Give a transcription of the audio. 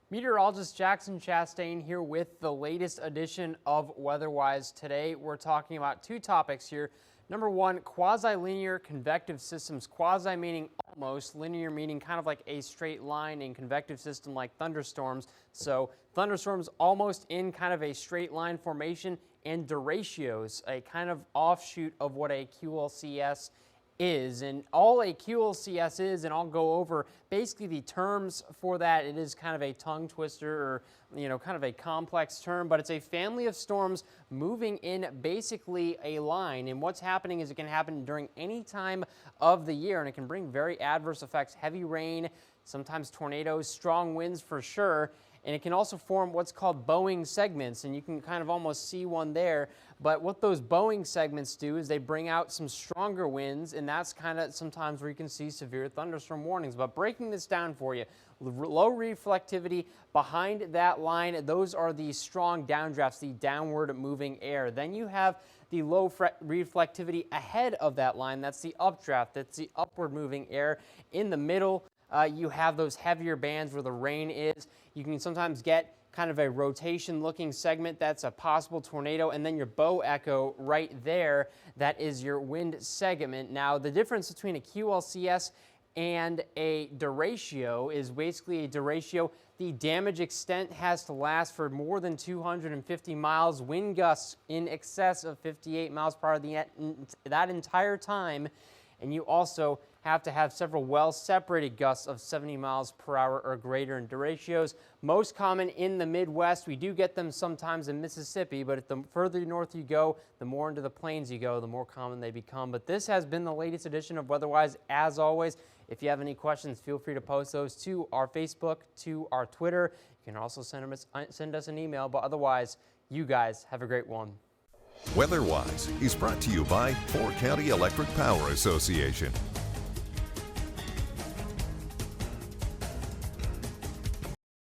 Meteorologist Jackson Chastain here with the latest edition of Weatherwise. Today we're talking about two topics here. Number one, quasi-linear convective systems. Quasi meaning almost, linear meaning kind of like a straight line, in convective system like thunderstorms. So thunderstorms almost in kind of a straight line formation, and derechos, a kind of offshoot of what a QLCS is. And all a QLCS is, and I'll go over basically the terms for that. It is kind of a tongue twister, or kind of a complex term, but it's a family of storms moving in basically a line. And what's happening is it can happen during any time of the year, and it can bring very adverse effects: heavy rain, sometimes tornadoes, strong winds for sure. And it can also form what's called bowing segments, and you can kind of almost see one there. But what those bowing segments do is they bring out some stronger winds, and that's kind of sometimes where you can see severe thunderstorm warnings. But breaking this down for you, low reflectivity behind that line, those are the strong downdrafts, the downward moving air. Then you have the low reflectivity ahead of that line. That's the updraft, that's the upward moving air. In the middle, you have those heavier bands where the rain is. You can sometimes get kind of a rotation looking segment. That's a possible tornado. And then your bow echo right there, that is your wind segment. Now, the difference between a QLCS and a derecho is basically a derecho. The damage extent has to last for more than 250 miles, wind gusts in excess of 58 miles per hour that entire time. And you also have to have several well-separated gusts of 70 miles per hour or greater in derechos. Most common in the Midwest. We do get them sometimes in Mississippi, but the further north you go, the more into the plains you go, the more common they become. But this has been the latest edition of Weatherwise. As always, if you have any questions, feel free to post those to our Facebook, to our Twitter. You can also send us an email, but otherwise, you guys have a great one. Weatherwise is brought to you by 4 County Electric Power Association.